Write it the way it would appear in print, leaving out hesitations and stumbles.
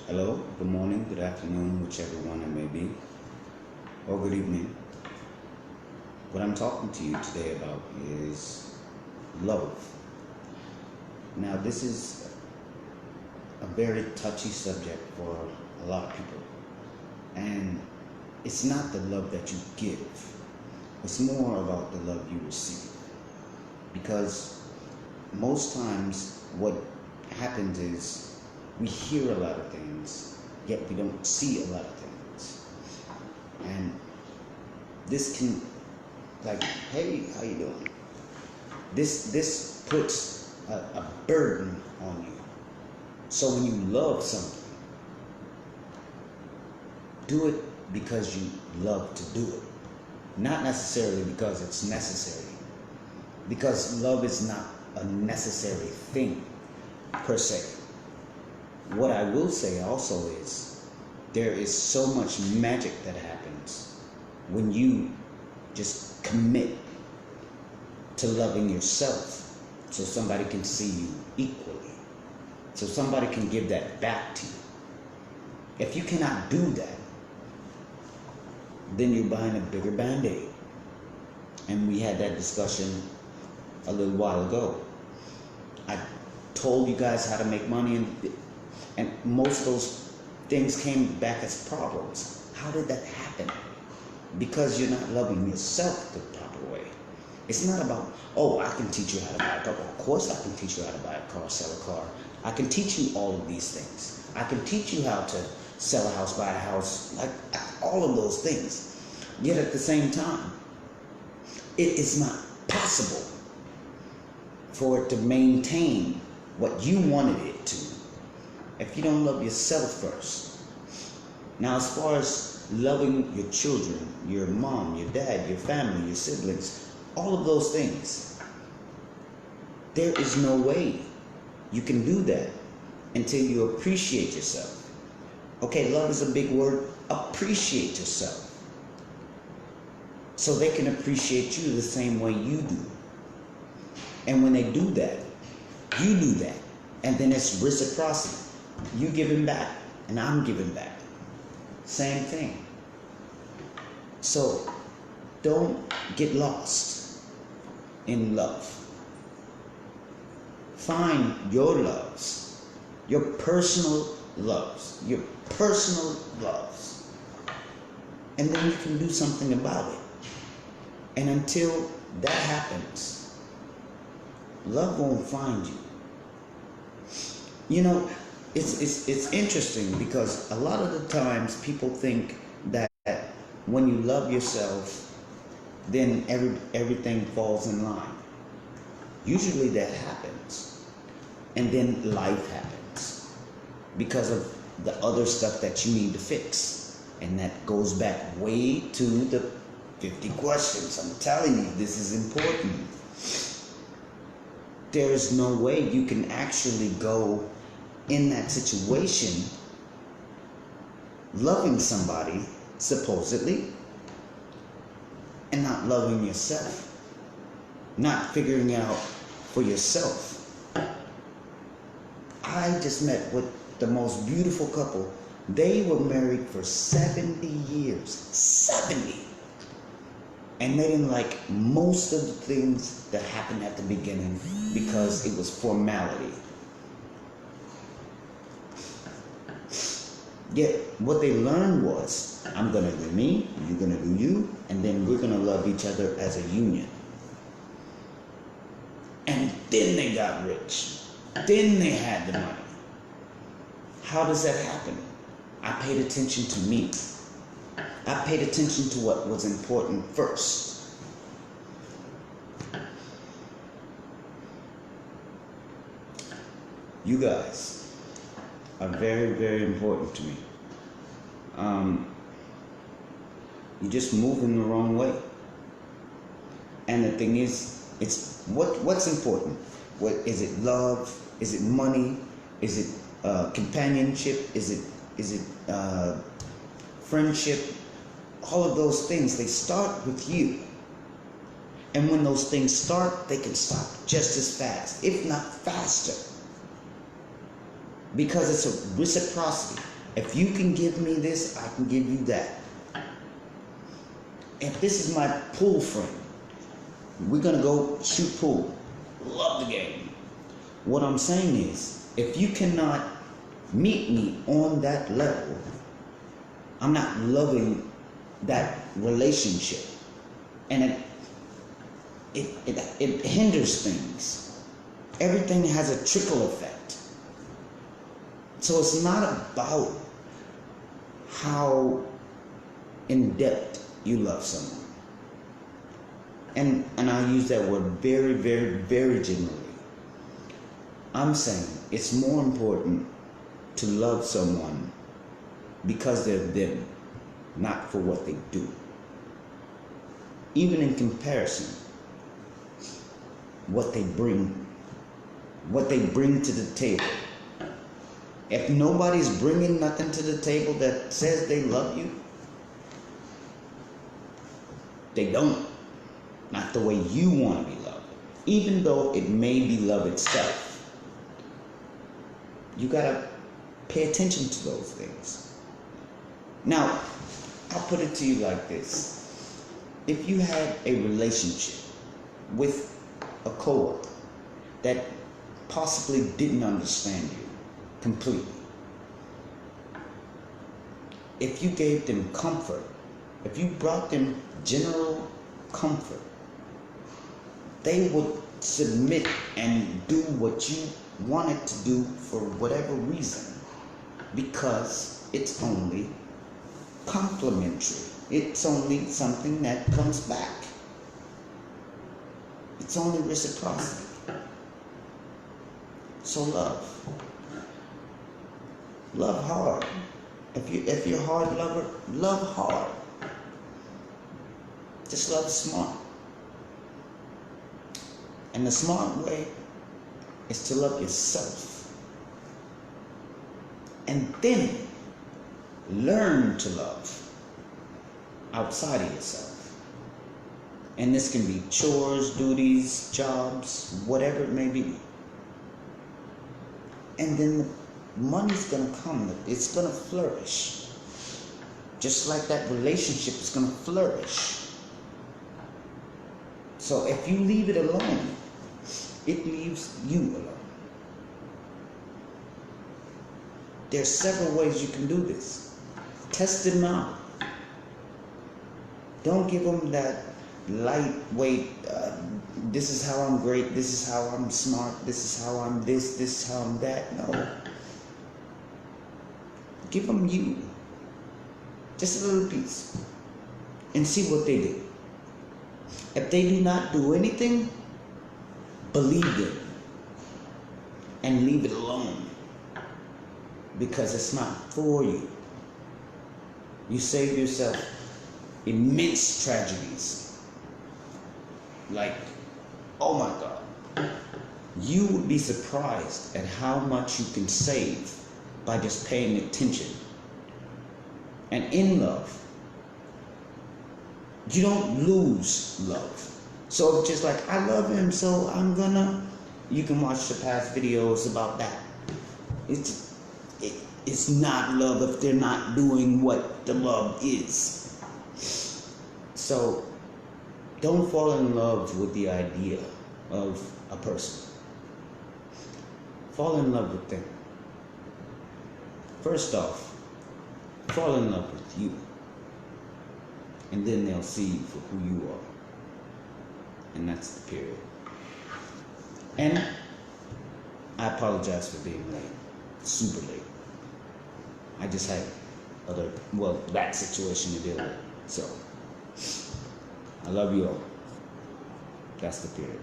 Hello, good morning, good afternoon, whichever one it may be, or good evening. What I'm talking to you today about is love. Now, this is a very touchy subject for a lot of people, and it's not the love that you give, it's more about the love you receive. Because most times, what happens is we hear a lot of things, yet we don't see a lot of things. And this can, like, hey, how you doing? This puts a burden on you. So when you love something, do it because you love to do it, not necessarily because it's necessary. Because love is not a necessary thing per se. What I will say also is there is so much magic that happens when you just commit to loving yourself, so somebody can see you equally, so somebody can give that back to you. If you cannot do that, then you're buying a bigger Band-Aid. And we had that discussion a little while ago. I told you guys how to make money, and most of those things came back as problems. How did that happen? Because you're not loving yourself the proper way. It's not about, oh, I can teach you how to buy a car. Of course I can teach you how to buy a car, sell a car. I can teach you all of these things. I can teach you how to sell a house, buy a house, like all of those things. Yet at the same time, it is not possible for it to maintain what you wanted it to if you don't love yourself first. Now, as far as loving your children, your mom, your dad, your family, your siblings, all of those things, there is no way you can do that until you appreciate yourself. Okay, love is a big word. Appreciate yourself, so they can appreciate you the same way you do. And when they do that, you do that. And then it's reciprocity. You giving back, and I'm giving back. Same thing. So don't get lost in love. Find your loves, your personal loves, and then you can do something about it. And until that happens, love won't find you. You know, it's interesting because a lot of the times people think that when you love yourself, then everything falls in line. Usually that happens, and then life happens because of the other stuff that you need to fix, and that goes back way to the 50 questions. I'm telling you, this is important. There is no way you can actually go in that situation loving somebody, supposedly, and not loving yourself, not figuring out for yourself. I just met with the most beautiful couple. They were married for 70 years. 70! And they didn't like most of the things that happened at the beginning because it was formality. Yet what they learned was, I'm going to do me, you're going to do you, and then we're going to love each other as a union. And then they got rich. Then they had the money. How does that happen? I paid attention to me. I paid attention to what was important first. You guys are very, very important to me. You just move in the wrong way. And the thing is, it's what's important? What is it? Love? Is it money? Is it companionship? Is it friendship? All of those things, they start with you. And when those things start, they can stop just as fast, if not faster. Because it's a reciprocity. If you can give me this, I can give you that. If this is my pool friend, we're going to go shoot pool. Love the game. What I'm saying is, if you cannot meet me on that level, I'm not loving that relationship. And it hinders things. Everything has a trickle effect. So it's not about how in depth you love someone. And I use that word very, very, very generally. I'm saying it's more important to love someone because they're them, not for what they do. Even in comparison, what they bring to the table. If nobody's bringing nothing to the table that says they love you, they don't. Not the way you want to be loved. Even though it may be love itself. You gotta pay attention to those things. Now, I'll put it to you like this. If you had a relationship with a coworker that possibly didn't understand you completely, if you gave them comfort, if you brought them general comfort, they would submit and do what you wanted to do for whatever reason, because it's only complimentary. It's only something that comes back. It's only reciprocity. So love hard. If you're a hard lover, love hard. Just love smart. And the smart way is to love yourself. And then learn to love outside of yourself. And this can be chores, duties, jobs, whatever it may be. And then the money's going to come. It's going to flourish. Just like that relationship is going to flourish. So if you leave it alone, it leaves you alone. There's several ways you can do this. Test them out. Don't give them that lightweight, this is how I'm great, this is how I'm smart, this is how I'm this is how I'm that. No. Give them you. Just a little piece. And see what they do. If they do not do anything, believe them and leave it alone, because it's not for you. You save yourself immense tragedies. Like, oh my God, you would be surprised at how much you can save by just paying attention. And in love, you don't lose love. So it's just like, I love him, so you can watch the past videos about that. It's not love if they're not doing what the love is. So don't fall in love with the idea of a person. Fall in love with them. First off, fall in love with you. And then they'll see you for who you are. And that's the period. And I apologize for being late. Super late. I just had that situation to deal with. So, I love you all. That's the period.